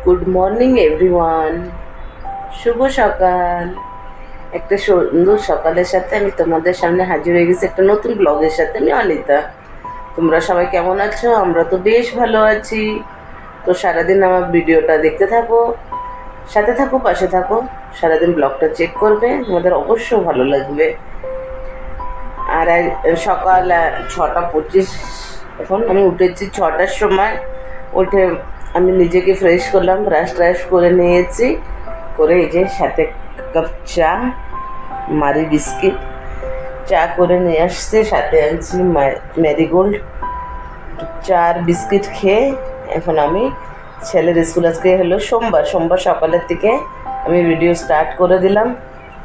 Good morning everyone. শুভ সকাল। একটা সুন্দর সকালের সাথে আমি তোমাদের সামনে হাজির হয়ে গেছি একটা নতুন ব্লগের সাথে। আমি অনিতা। তোমরা সবাই কেমন আছো? আমরা তো বেশ ভালো আছি। তো সারাদিন আমার ভিডিওটা দেখতে থাকো, সাথে থাকো, পাশে থাকো। সারাদিন ব্লগটা চেক করবে, তোমাদের অবশ্যই ভালো লাগবে। আর সকাল 6:25 এখন আমি উঠেছি 6টার সময়। উঠে আমি নিজেকে ফ্রেশ করলাম, ব্রাশ ট্রাশ করে নিয়েছি, করে এই যে সাথে কাপ চা, মারি বিস্কিট চা করে নিয়ে আসছে, সাথে আনছি ম্যারিগোল্ড। চা আর বিস্কিট খেয়ে এখন আমি ছেলের স্কুল, আজকে হলো সোমবার সকালের থেকে আমি ভিডিও স্টার্ট করে দিলাম।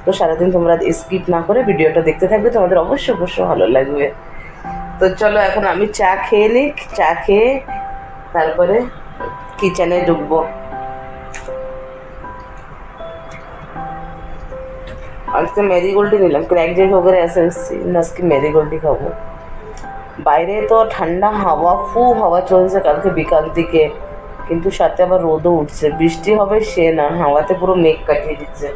তো সারাদিন তোমরা স্কিপ না করে ভিডিওটা দেখতে থাকবে, তোমাদের অবশ্যই ভালো লাগবে। তো চলো এখন আমি চা খেয়ে নিই, চা খেয়ে তারপরে কিচেনে ঢুকবো। আজকে ম্যারিগোল্ডই নিলাম, ক্র্যাক জেক वगैरह এসেন্সি না, আজকে ম্যারিগোল্ডই খাবো। বাইরে তো ঠান্ডা হাওয়া, খুব হাওয়া চলছে কালকে বিকাল দিকে, কিন্তু সাথে আবার রোদও উঠছে। বৃষ্টি হবে সে না, হাওয়াতে পুরো মেঘ কাটিয়ে দিচ্ছে।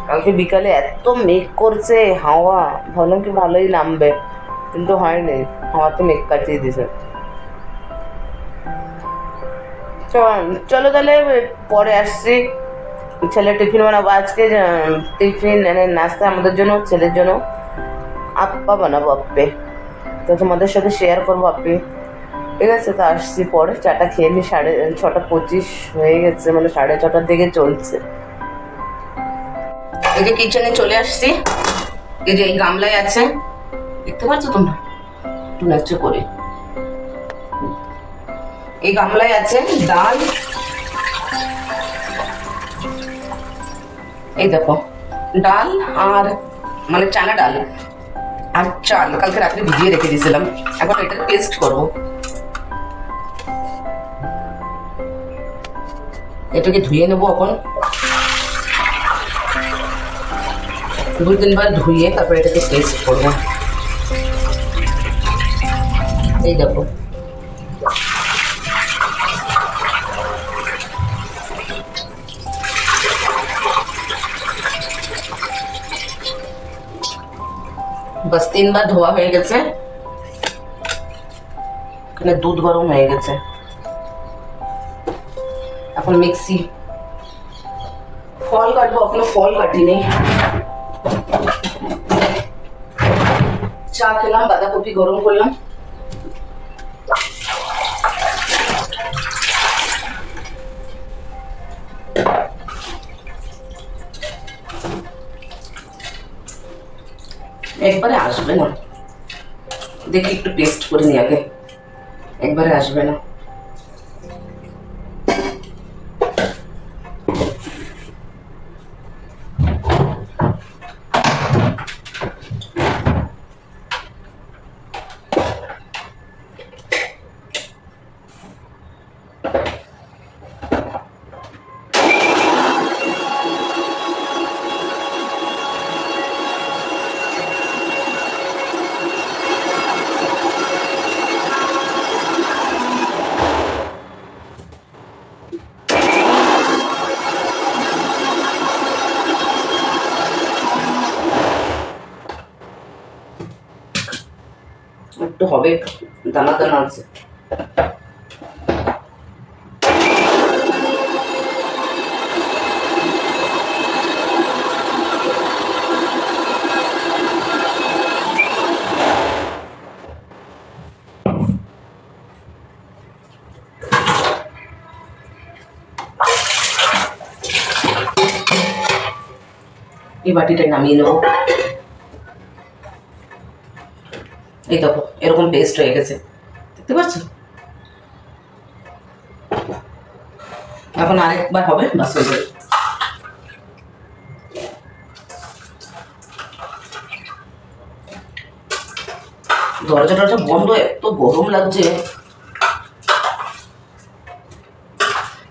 কালকে বিকালে এত মেঘ করছে, হাওয়া, ভাবলাম কি ভালোই নামবে, কিন্তু হয়নি, হাওয়াতে মেঘ কাটিয়ে দিয়েছে। চলো তাহলে পরে আসছি। ছেলে টিফিন বানাবো আজকে, টিফিন নাস্তা আমাদের জন্য, ছেলের জন্য আপ্পা বানাবো, আপ্পে। তো তোমাদের সাথে শেয়ার করবো আপ্পে, ঠিক আছে? তো আসছি পরে, চাটা খেয়ে নিই। 6:25 হয়ে গেছে, মানে 6:30টার দিকে চলছে। এই যে কিচেনে চলে আসছি, এই যে এই গামলায় আছে, দেখতে পাচ্ছ তোমরা? একটু নাচু করে, এই গামলায় আছে ডাল, এই দেখো ডাল, আর মানে চানা ডাল আর চাল কালকে রাত্রে ভিজিয়ে রেখে দিয়েছিলাম। এখন এটা পেস্ট করবো, এটাকে ধুয়ে নেবো। এখন 2-3 বার ধুয়ে তারপরে এটাকে পেস্ট করবো। এই দেখো বাস 3 বার ধোয়া হয়ে গেছে। এখানে দুধ গরম হয়ে গেছে, এখন মিক্সি, ফল কাটবো, এখনো ফল কাটিনি। চা খেলাম, বাঁধাকপি গরম করলাম। একবারে আসবে না, দেখি একটু পেস্ট করে নি আগে, একবারে আসবে না। একটু হবে, দানা দানা আছে। এই বাটিটা নামিয়ে নেবো। এই দেখো এরকম পেস্ট হয়ে গেছে, দেখতে পাচ্ছ? এখন আরেকবার হবে, বাস হয়ে যাবে। দরজাটা বন্ধ, এত গরম লাগছে।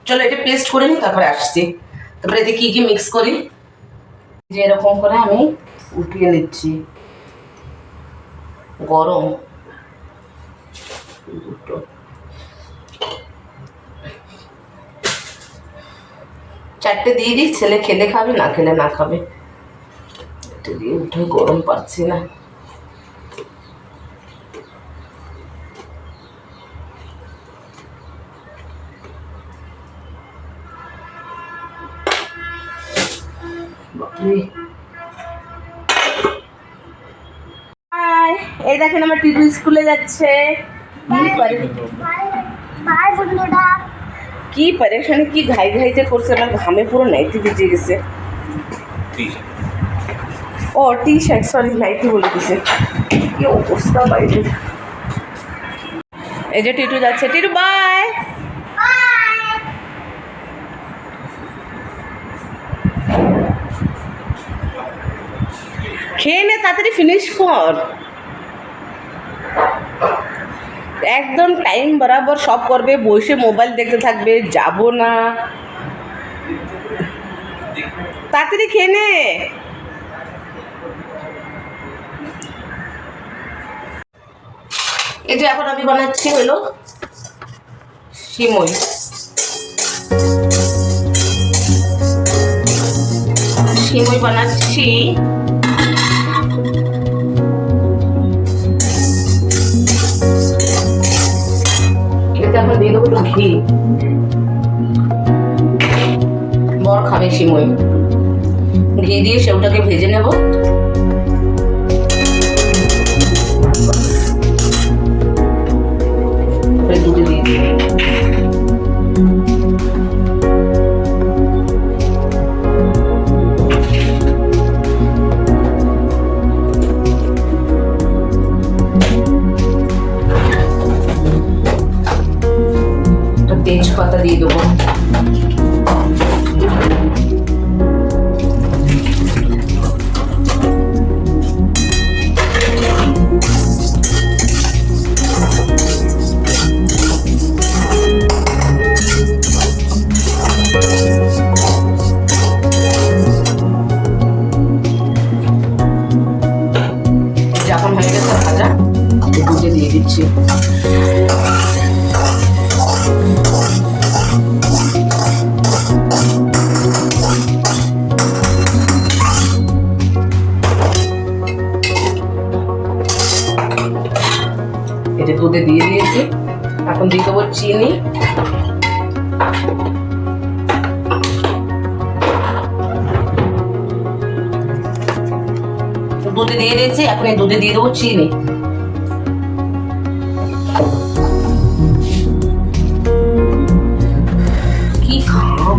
চলো এটা পেস্ট করে নি, তারপরে আসছি। তারপরে এতে কি কি মিক্স করি, যে এরকম করে আমি উঠিয়ে নিচ্ছি। গরম দুটো, চারটে দিয়ে দিই, ছেলে খেলে খাবে, না খেলে না খাবে। এটা দিয়ে উঠে গরম পাচ্ছি না। এই দেখেন আমার টিটু স্কুলে যাচ্ছে। কি পরেশানি, কি ঘাই ঘাইতে করছে, আমার ঘামে পুরো নাইটি ভিজে গেছে। ও টি শার্ট, সরি নাইটি বলে দিছে। কি অবস্থা বাইরে। এই যে টিটু যাচ্ছে, টিটু বাই। খেয়ে নে, তাড়াতাড়ি ফিনিশ কর। একদম টাইম বরাবর সব করবে, বসে মোবাইল দেখতে থাকবে, যাব না। তাড়াতাড়ি খেয়ে নে। এই যে এখন আমি বানাচ্ছি হলো সিমই। সিমই বানাচ্ছি। এখন দিয়ে দেবো একটু ঘি। বর খাবে সিমই। ঘি দিয়ে সেওটাকে ভেজে নেব। দুধে দিয়ে দিই। তেজপাতা দিয়ে দেবো। যখন হয়ে গেছে ভাজা, দুধে দিয়ে দিচ্ছি। এটা দুধে দিয়ে দিয়েছি। এখন দিয়ে দেবো চিনি। দুধে দিয়ে দিয়েছি, এখন এই দুধে দিয়ে দেবো চিনি। কি খাম,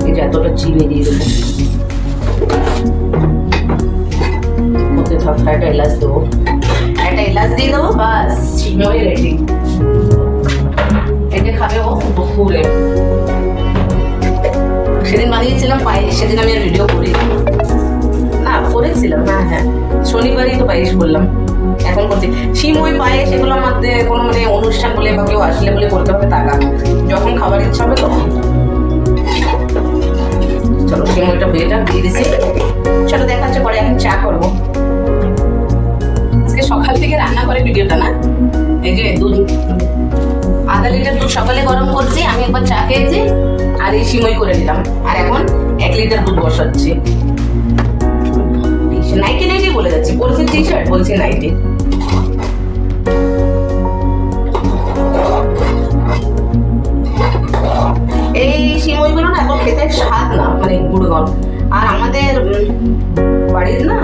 এই যে এতটা চিনি দিয়ে দেবো। একটা এলাচ দেবো, একটা এলাচ দিয়ে দেবো, বাস সিমই রেডি। এটা খাবে ও দুপুরে। সেদিন বানিয়েছিলাম পায়েস, সেদিন আমি আর ভিডিও করি না, করেছিলাম। হ্যাঁ শনিবারই তো পায়েস করলাম, এখন করছি সিমই পায়েস। এগুলোর মধ্যে কোনো মানে অনুষ্ঠান বলে বা কেউ আসলে বলে করতে হবে তা না, যখন খাবার ইচ্ছা হবে তখন। চলো সিমইটা হয়ে যাক, দিয়ে দিছি। চলো দেখাচ্ছে পরে। এখন চা করবো। সকাল থেকে রান্না করে ভিডিওটা না। এই যে দুধ, আধা লিটার দুধ সকালে গরম করছি, আমি একবার চা খেয়েছি আর এই সিমই করে নিলাম। আর এখন 1 লিটার দুধ বসাচ্ছি। নাইটি নাইটি বলে যাচ্ছি, বলছি টি শার্ট, বলছি নাইটি। এই সিমইগুলো না এখন খেতে স্বাদ না, মানে গুড়গন। আর আমাদের বাড়ির না,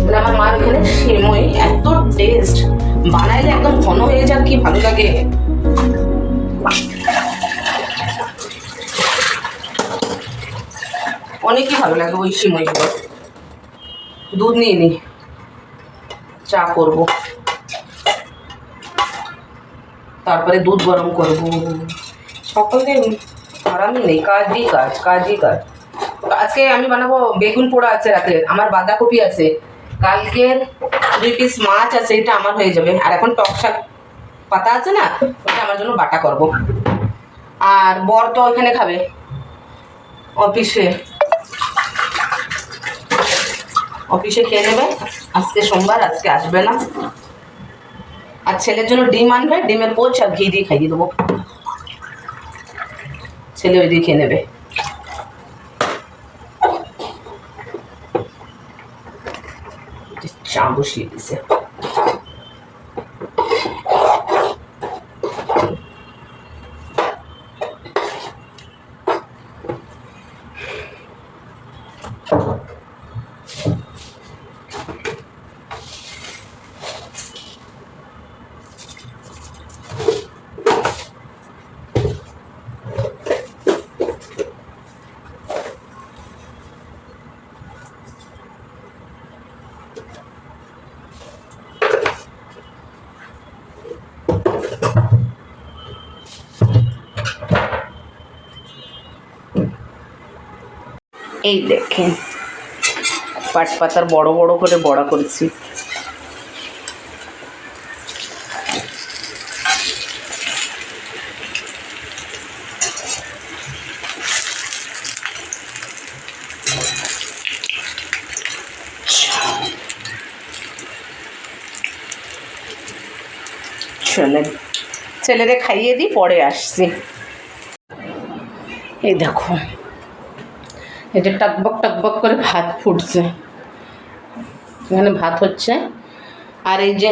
মানে আমার মার এখানে সিমই এত টেস্ট, বানাইলে একদম ঘন হয়ে যাক, কি ভালো লাগে। অনেকই ভালো লাগে ওই সিমইগুলো। দুধ নিয়ে নি, চা করব, তারপরে দুধ গরম করব। সকালে আরামই নেই, কাজই কাজ, কাজই কাজ। আজকে আমি বানাবো বেগুন পোড়া আছে রাতে, আমার বাঁধাকপি আছে, কালকের 2 পিস মাছ আছে, এটা আমার হয়ে যাবে। আর এখন টক শাক পাতা আছে না, ওটা আমার জন্য বাটা করব। আর বর তো ওইখানে খাবে অফিসে, অফিসে খেয়ে নেবে। আজকে সোমবার, আজকে আসবে না। আর ছেলের জন্য ডিম আনবে, ডিমের পোচ আর ঘি দিয়ে খাইয়ে দেবো। ছেলে ওই দিয়ে খেয়ে নেবে। চা বসিয়ে দিছে। এই দেখেন পাট পাতার বড় বড় করে বড়া করেছি। ছেলেরে খাইয়ে দিই, পরে আসছি। এই দেখো এই যে টকবক টকবক করে ভাত ফুটছে, এখানে ভাত হচ্ছে। আর এই যে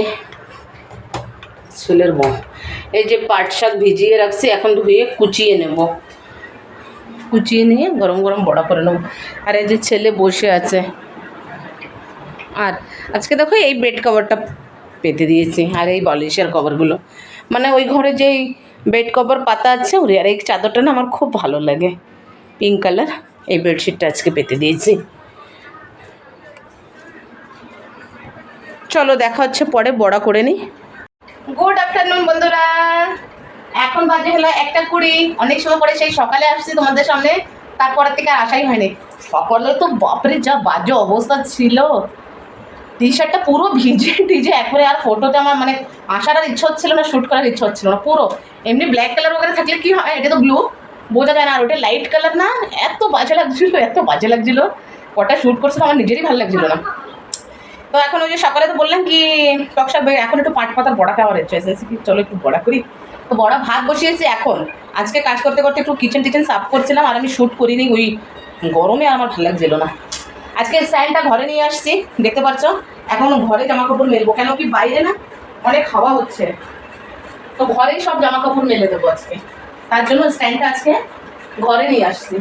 ছেলের বউ, এই যে পাট শাক ভিজিয়ে রাখছি, এখন ধুয়ে কুচিয়ে নেব, কুচিয়ে নিয়ে গরম গরম বড়া করে নেব। আর এই যে ছেলে বসে আছে। আর আজকে দেখো এই বেড কভারটা পেতে দিয়েছি, আর এই বালিশের কভারগুলো, মানে ওই ঘরে যেই বেড কভার পাতা আছে ওর। আর এই চাদরটা না আমার খুব ভালো লাগে, পিঙ্ক কালার। এই বেডশিটটা আজকে পেতে দিয়েছি। চলো দেখা হচ্ছে পরে, বড়া করে নিই। গুড আফটারনুন বন্ধুরা, এখন বাজে হলো 1:20। অনেক সময় পরে সেই সকালে আসছি তোমাদের সামনে, তারপরের থেকে আর আসাই হয়নি। সকালে তো বাপরে যা বাজে অবস্থা ছিল, টি শার্টটা পুরো ভিজে টিজে একবারে। আর ফটোতে আমার মানে আসার আর ইচ্ছা হচ্ছিল না, শ্যুট করার ইচ্ছা হচ্ছিল না পুরো। এমনি ব্ল্যাক কালার ওখানে থাকলে কি হয়, এটা তো ব্লু, বোঝা যায় না। আর ওটা লাইট কালার না, এত বাজে লাগছিল, এত বাজে লাগছিলো। কটা শ্যুট করছিল আমার নিজেরই ভালো লাগছিল না। তো এখন ওই যে সকালে তো বললাম কি টক শাক, এখন একটু পাট পাতার বড়া খাওয়ার ইচ্ছা এসেছে, কি চলো একটু বড়া করি। তো বড়া ভাত বসিয়েছি এখন। আজকে কাজ করতে করতে একটু কিচেন টিচেন সাফ করছিলাম, আর আমি শ্যুট করিনি ওই গরমে, আর আমার ভালো লাগছিল না। আজকে স্ট্যান্ডটা ঘরে নিয়ে আসছি, দেখতে পাচ্ছ। এখন ঘরে জামা কাপড় মেলবো, কেন কি বাইরে না অনেক হাওয়া হচ্ছে, তো ঘরেই সব জামা কাপড় মেলে দেবো আজকে। তার জন্য স্ট্যান্ডটা আজকে ঘরে নিয়ে আসছি।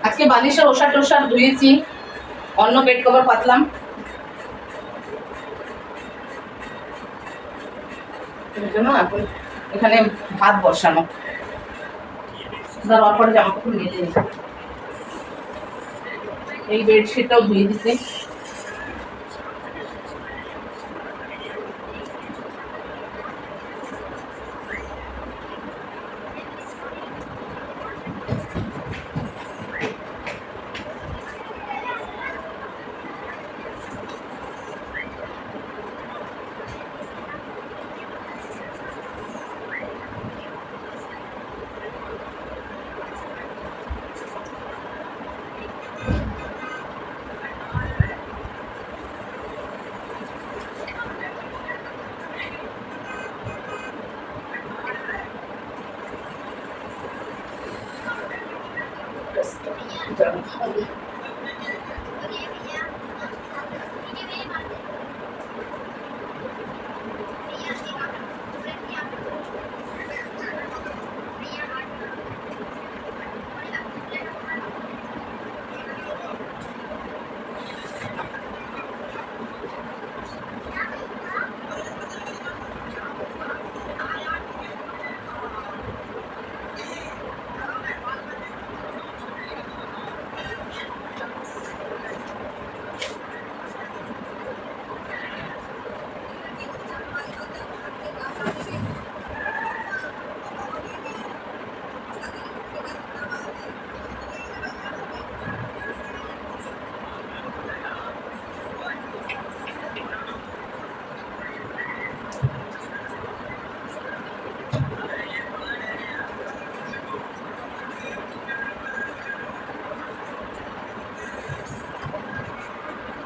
আজকে বালিশের ওষার টোষার ধুয়েছি, অন্য বেড কভার পাতলাম। এর জন্য এখন এখানে ভাত বসানো, দেওয়ার পরে জামা কাপড় মেলে নিই। এই বেডশিটটাও ধুয়ে দিছি।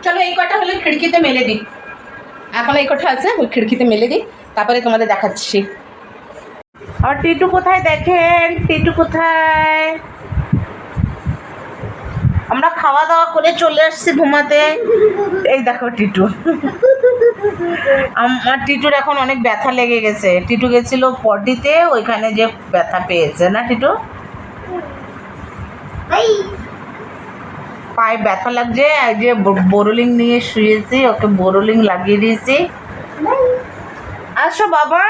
চলো এই কটা হলে খিড়কিতে মেলে দিই, এখন এই কটা আছে ওই খিড়কিতে মেলে দিই, তারপরে তোমাদের দেখাচ্ছি। আর টিটু কোথায় দেখেন, টিটু কোথায়? আমরা খাওয়া দাওয়া করে চলে আসছি ঘুমাতে। এই দেখো টিটু। আমার টিটুর এখন অনেক ব্যথা লেগে গেছে। টিটু গেছিল পটিতে, ওইখানে যে ব্যথা পেয়েছে না টিটু? পায়ে ব্যথা লাগছে, এই যে বোরোলিং নিয়ে শুয়েছি, ওকে বোরোলিং লাগিয়ে দিয়েছি। আসো বাবা।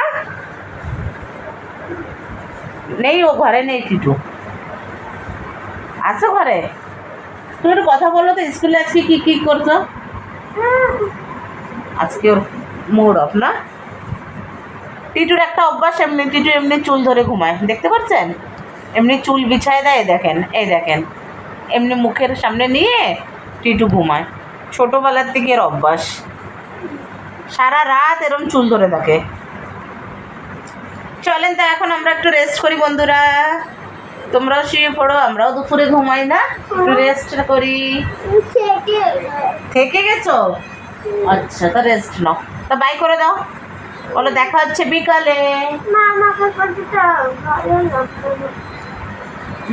নেই, ও ঘরে নেই টিটু। আসো ঘরে। তুমি একটু কথা বলো তো, স্কুলে আজকে কি কি করছো? আজকে ওর মুড অফ না? টিটুর একটা অভ্যাস, এমনি টিটু এমনি চুল ধরে ঘুমায়, দেখতে পাচ্ছেন? এমনি চুল বিছায় দেয়, দেখেন, এই দেখেন, এমনি মুখের সামনে নিয়ে টিটু ঘুমায়। ছোটোবেলার থেকে এর অভ্যাস, সারা রাত এরম চুল ধরে থাকে। চলেন তো এখন আমরা একটু রেস্ট করি বন্ধুরা। তোমরাও শুয়ে পড়ো, আমরাও দুপুরে ঘুমাই না, একটু রেস্ট করি। থেকে গেছো? আচ্ছা, তা রেস্ট নাও। তা বাই করে দাও, বলো দেখা হচ্ছে বিকালে।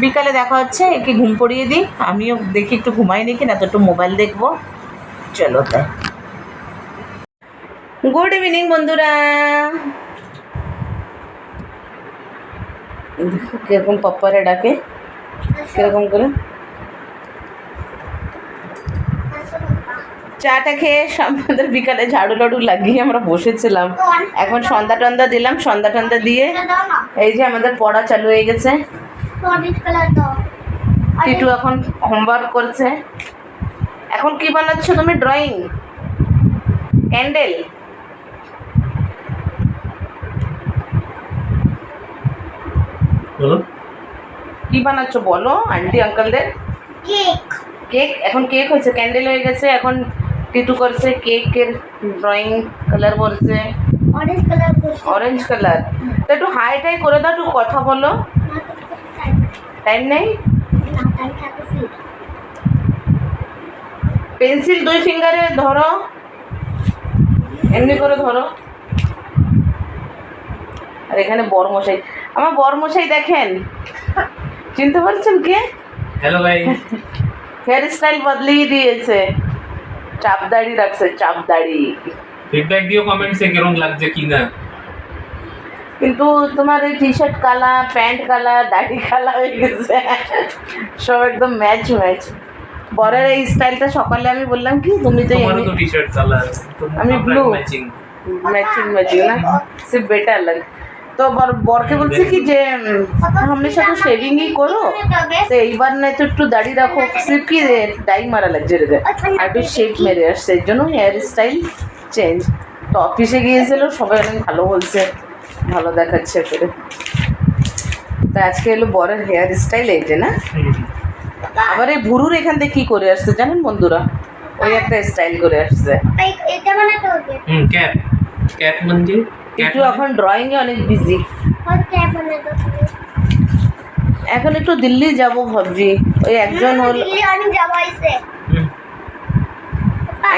বিকালে দেখা হচ্ছে। একে ঘুম পড়িয়ে দিই, আমিও দেখি একটু ঘুমাই নাকি না, তো একটু মোবাইল দেখবো। চলো তাই। গুড ইভিনিং বন্ধুরা। দেখো কিরকম পাপ্পারে ডাকে, কিরকম করে। চাটা খেয়ে আমাদের বিকালে ঝাড়ু লাড়ু লাগিয়ে আমরা বসেছিলাম। এখন সন্ধ্যা টন্দা দিলাম, সন্ধ্যা টন্দা দিয়ে এই যে আমাদের পড়া চালু হয়ে গেছে। টিটু এখন হোমওয়ার্ক করছে। এখন কি বানাচ্ছ তুমি? Drawing, candle? কি বানাচ্ছ বলো আন্টি আঙ্কেলদের? কেক। কেক? এখন কেক হয়েছে, ক্যান্ডেল হয়ে গেছে। এখন টিটু করছে কেকের ড্রয়িং, কালার বলছে অরেঞ্জ কালার। Orange colour? তো একটু হাই টাই করে দাও, একটু কথা বলো। টাইম নেই? পেন্সিল দুই ফিঙ্গারে ধরো, এমনি করে ধরো। আর এখানে বরমশাই, আমার বরমশাই দেখেন, চিনতে পারছেন কে? Hello guys. হেয়ার স্টাইল বদলিয়ে দিয়েছে, চাপ দাড়ি রাখছে, চাপ দাড়ি। ফিডব্যাক দিও কমেন্টসে কেমন লাগছে কিনা। কিন্তু তোমার এই টি শার্ট কালা, প্যান্ট কালা, দাড়ি কালা হয়ে গেছে, সব একদম ম্যাচ ম্যাচ। বরের এই স্টাইলটা সকালে আমি বললাম কি তুমি তো তোমারও তো টি শার্ট কালার, আমি ব্লু, ম্যাচিং ম্যাচিং ম্যাচিং না, সে বেটার লাগে। তো বরকে বলছি কি যে হামেশা তো শেভিং ই করো, তো এইবার না তো একটু দাড়ি রাখো, সির্ফ কি ডাই মারা লাগছে রে, আর একটু শেপ মেরে আসছে, এর জন্য হেয়ার স্টাইল চেঞ্জ। তো অফিসে গিয়েছিল, সবাই অনেক ভালো বলছে, ভালো দেখাচ্ছে করে। তা আজকে এলো বরের হেয়ার স্টাইল এইটা না। আবার এই ভুরুর এখান থেকে কি করে আসছে জানেন বন্ধুরা? ওই একটা স্টাইল করে আসছে। এটা বানাতে হবে। ক্যাপ, ক্যাপ মানে একটু এখন ড্রয়িং এ অনেক বিজি। ক্যাপ বানাতে হবে। এখন একটু দিল্লি যাব ভাবছি। ওই একজন হল, দিল্লি আমি যাব আইছে।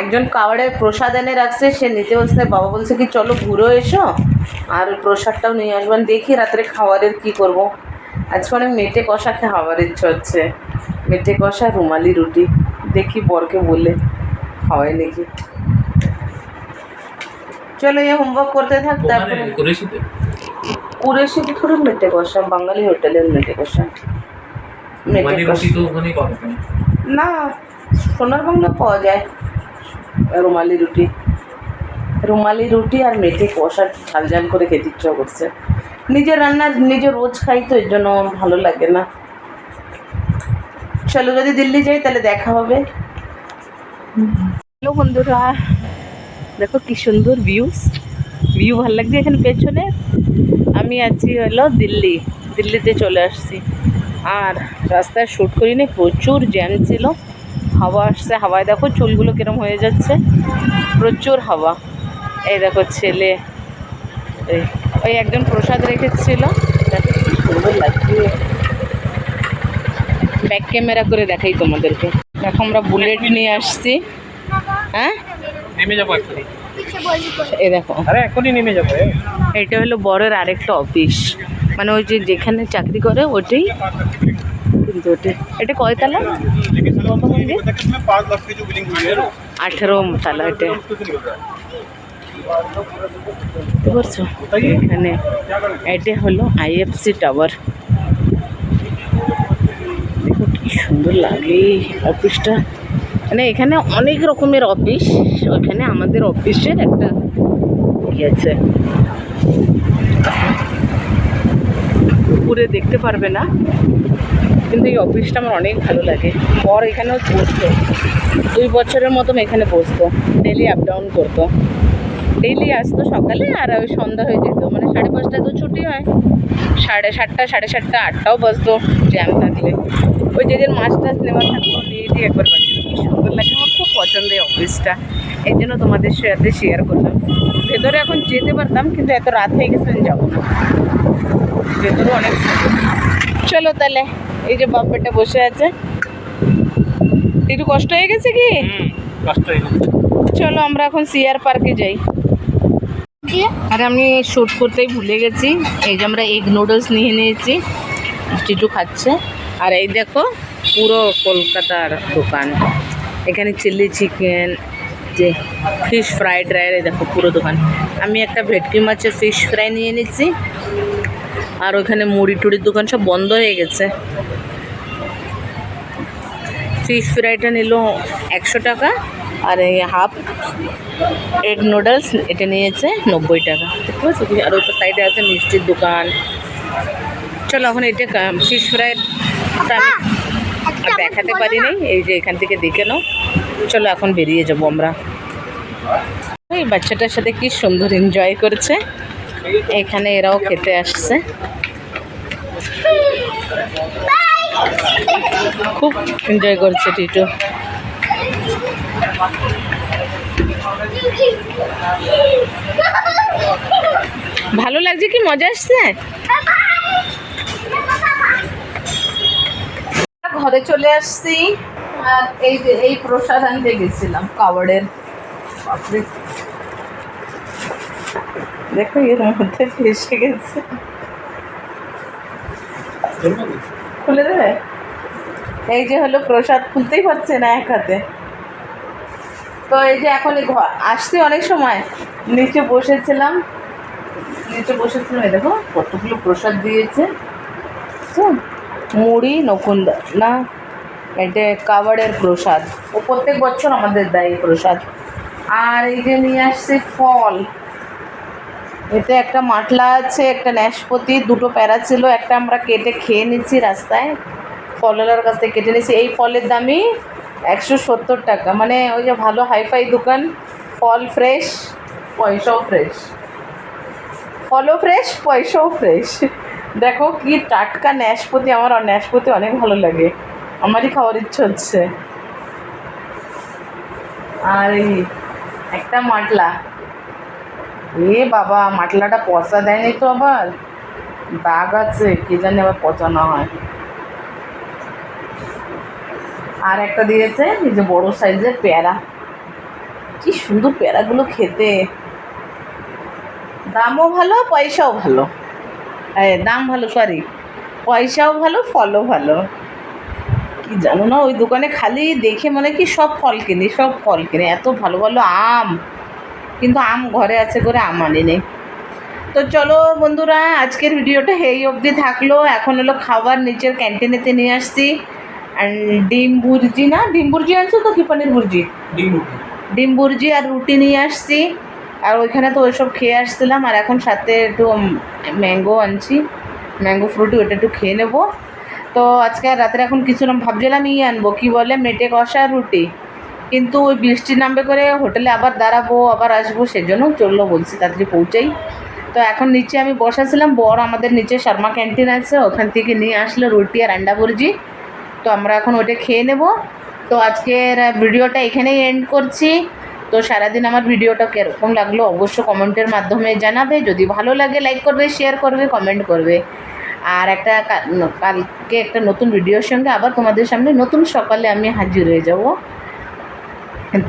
একজন কাওয়াড়ে প্রসাদ এনে রাখছে, সে নিতে বলছে, বাবা বলছে কি চলো ঘুরে এসো আর প্রসাদটাও নিয়ে আসবেন। দেখি রাত্রে খাবারের কি করব। আজকে অনেক মেটে কষা খাওয়ার ইচ্ছা হচ্ছে, মেটে কষা, রুমালি রুটি। দেখি বরকে বলে খাওয়াই নাকি। চলো এই হোমওয়ার্ক করতে থাক, তারপরে কুরেশিতে থোড়ি মেটে কষা, বাঙালি হোটেলের মেটে কষা। মেটে কষা তো ওখানে পাবে না, সোনার বাংলা পাওয়া যায়। রুমালি রুটি, রুমালি রুটি আর মেটে কষা ঝাল ঝাল করে খেতে ইচ্ছা করছে। নিজের রান্না নিজে রোজ খাই তো, এর জন্য ভালো লাগে না। চলো যদি দিল্লি যাই তাহলে দেখা হবে। হ্যালো বন্ধুরা, দেখো কি সুন্দর ভিউ ভালো লাগছে এখানে পেছনে। আমি আছি হলো দিল্লিতে চলে আসছি। আর রাস্তায় শ্যুট করিনি, প্রচুর জ্যাম ছিল। হাওয়া আসছে, হাওয়ায় দেখো চুলগুলো কিরম হয়ে যাচ্ছে, প্রচুর হাওয়া। এই দেখো ছেলে, ওই একজন প্রসাদ রেখেছিল, দেখো কি সুন্দর লাগছে। ব্যাক ক্যামেরা করে দেখাই তোমাদেরকে। দেখো আমরা বুলেট নিয়ে আসছি। হ্যাঁ নেমে যাবো এক্ষুনি। পিছে বলি কই। এই দেখো, আরে এক্ষুনি নেমে যাবো। এটা হলো বরের আরেকটা অফিস। মানে ওই যে যেখানে চাকরি করে ওইটাই, কিন্তু ওটাই। এটা কয়তলা? কত মন্দির? 18 তালা এটা। বুঝতে পারছো? এখানে এটা হলো IFC টাওয়ার। দেখো কি সুন্দর লাগে অফিসটা। মানে এখানে অনেক রকমের অফিস, ওখানে আমাদের অফিসের একটা ইয়ে আছে, পুরে দেখতে পারবে না, কিন্তু এই অফিসটা আমার অনেক ভালো লাগে। বর এখানেও বসতো, 2 বছরের মতন এখানে বসতো, ডেলি আপ ডাউন করতো। ডেইলি আসতো সকালে আর ওই সন্ধ্যা হয়ে যেত, মানে 5:30টায় তো ছুটি হয়, 7:30, 7:30, 8টাও বাজতো জ্যাম থাকলে। ওই যেদিন মাছ টাছ নেওয়া থাকতো ডেইলি একবার বাজতো। কি সুন্দর লাগে, আমার খুব পছন্দের অফিসটা, এই জন্য তোমাদের সাথে শেয়ার করলাম। ভেতরে এখন যেতে পারতাম, কিন্তু এত রাত হয়ে গেছে আমি যাবো না, ভেতরে অনেক সুন্দর। চলো তাহলে, এই যে বাপ বেটা বসে আছে, একটু কষ্ট হয়ে গেছে কি? কষ্ট হয়ে গেছে। চলো আমরা এখন সিআর পার্কে যাই। আর আমি শ্যুট করতেই ভুলে গেছি, এই যে আমরা এগ নুডলস নিয়ে নিয়েছি, চিটু খাচ্ছে। আর এই দেখো পুরো কলকাতার দোকান, এখানে চিলি চিকেন, যে ফিশ ফ্রাইড রাইস, দেখো পুরো দোকান। আমি একটা ভেটকি মাছের ফিশ ফ্রাই নিয়ে নিচ্ছি। আর ওখানে মুড়ি টুড়ির দোকান সব বন্ধ হয়ে গেছে। ফিশ ফ্রাইটা নিল 100 টাকা, আর এই হাফ এগ নুডলস এটা নিয়েছে 90 টাকা। ঠিক আছে? আর ওই সাইডে আছে মিষ্টির দোকান। চলো এখন এটা ফিশ ফ্রাইটা আমি আর দেখাতে পারি নাই, এই যে এখান থেকে দেখে নাও। চলো এখন বেরিয়ে যাবো আমরা। এই বাচ্চাটার সাথে কি সুন্দর এনজয় করছে, এখানে এরাও খেতে আসছে, খুব এনজয় করছে টিটু। ভালো লাগছে কি? মজা আসছে? ঘরে চলে আসছি, আর এই যে এই প্রসাদ আনতে গেছিলাম কাওয়াড়ের। বাপরে, দেখো এর মধ্যে ফেসে গেছে, খুলে দেবে? এই যে হলো প্রসাদ, খুলতেই পারছে না এক হাতে। তো এই যে এখন আসছি অনেক সময়, নিচে বসেছিলাম, এই দেখো কতগুলো প্রসাদ দিয়েছে। মুড়ি নকুন্দা না, এটা কাওয়াড়ের প্রসাদ, ও প্রত্যেক বছর আমাদের দেয় এই প্রসাদ। আর এই যে নিয়ে আসছে ফল, এতে একটা মাটলা আছে, একটা নাশপাতি, 2টো প্যারা ছিল, একটা আমরা কেটে খেয়ে নিচ্ছি রাস্তায়, ফলওয়ালার কাছ থেকে কেটে নিচ্ছি। এই ফলের দামই 170 টাকা, মানে ওই যে ভালো হাইফাই দোকান, ফল ফ্রেশ পয়সাও ফ্রেশ, ফলও ফ্রেশ পয়সাও ফ্রেশ। দেখো কি টাটকা নাশপাতি, আমার নাশপাতি অনেক ভালো লাগে, আমারই খাওয়ার ইচ্ছে হচ্ছে। আর এই একটা মাটলা, এ বাবা মাটলাটা পচা দেয়নি তো, আবার দাগ আছে, কে জানে আবার পচা না হয়। আর একটা দিয়েছে এই যে বড় সাইজের পেয়ারা, কি সুন্দর পেয়ারাগুলো খেতে, দামও ভালো পয়সাও ভালো, দাম ভালো, সরি পয়সাও ভালো, ফলও ভালো। কি জানো না, ওই দোকানে খালি দেখে মনে কি সব ফল কিনি, সব ফল কিনি, এত ভালো ভালো আম, কিন্তু আম ঘরে আছে করে আম আনি নেই। তো চলো বন্ধুরা, আজকের ভিডিওটা এই অবধি থাকলো। এখন হলো খাবার নিচের ক্যান্টিনেতে নিয়ে আসছি, আর ডিম ভুর্জি, না ডিম ভুর্জি আনছো তো, কি পনির ভুর্জি, ডিম ভুর্জি আর রুটি নিয়ে আসছি। আর ওইখানে তো ওইসব খেয়ে আসছিলাম, আর এখন সাথে একটু ম্যাঙ্গো আনছি, ম্যাঙ্গো ফ্রুটি, ওটা একটু খেয়ে নেবো। তো আজকে রাত্রে এখন কিছু না, ভাবছিলাম আনবো, কি বলে মেটে কষা রুটি, কিন্তু ওই বৃষ্টি নামবে করে হোটেলে আবার দাঁড়াবো আবার আসবো, সেজন্য চললো বলছি তাড়াতাড়ি পৌঁছাই। তো এখন নিচে আমি বসাছিলাম, বর আমাদের নিচে শর্মা ক্যান্টিন আছে, ওখান থেকে নিয়ে আসলো রুটি আর আন্ডা ভুর্জি, তো আমরা এখন ওটা খেয়ে নেব। তো আজকের ভিডিওটা এখানেই এন্ড করছি। তো সারাদিন আমার ভিডিওটা কীরকম লাগলো অবশ্য কমেন্টের মাধ্যমে জানাবে, যদি ভালো লাগে লাইক করবে, শেয়ার করবে, কমেন্ট করবে। আর একটা কালকে একটা নতুন ভিডিওর সঙ্গে আবার তোমাদের সামনে নতুন সকালে আমি হাজির হয়ে যাব।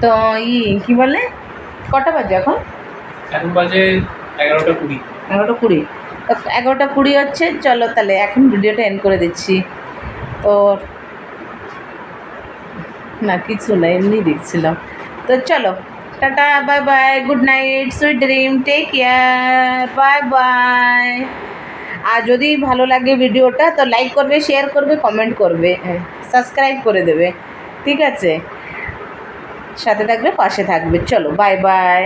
তো কি বলে, কটা বাজে এখন? এখন বাজে 11:20। 11:20। 11:20 হচ্ছে, চলো তাহলে এখন ভিডিওটা এন্ড করে দিচ্ছি। তো না কিছু না, এমনি দেখছিলাম। তো চলো, ta ta, bye bye, good night, sweet dream, take care, bye bye. আর যদি ভালো লাগে ভিডিওটা তো লাইক করবে, শেয়ার করবে, কমেন্ট করবে, সাবস্ক্রাইব করে দেবে, ঠিক আছে? সাথে থাকবে, পাশে থাকবে। চলো, বাই বাই।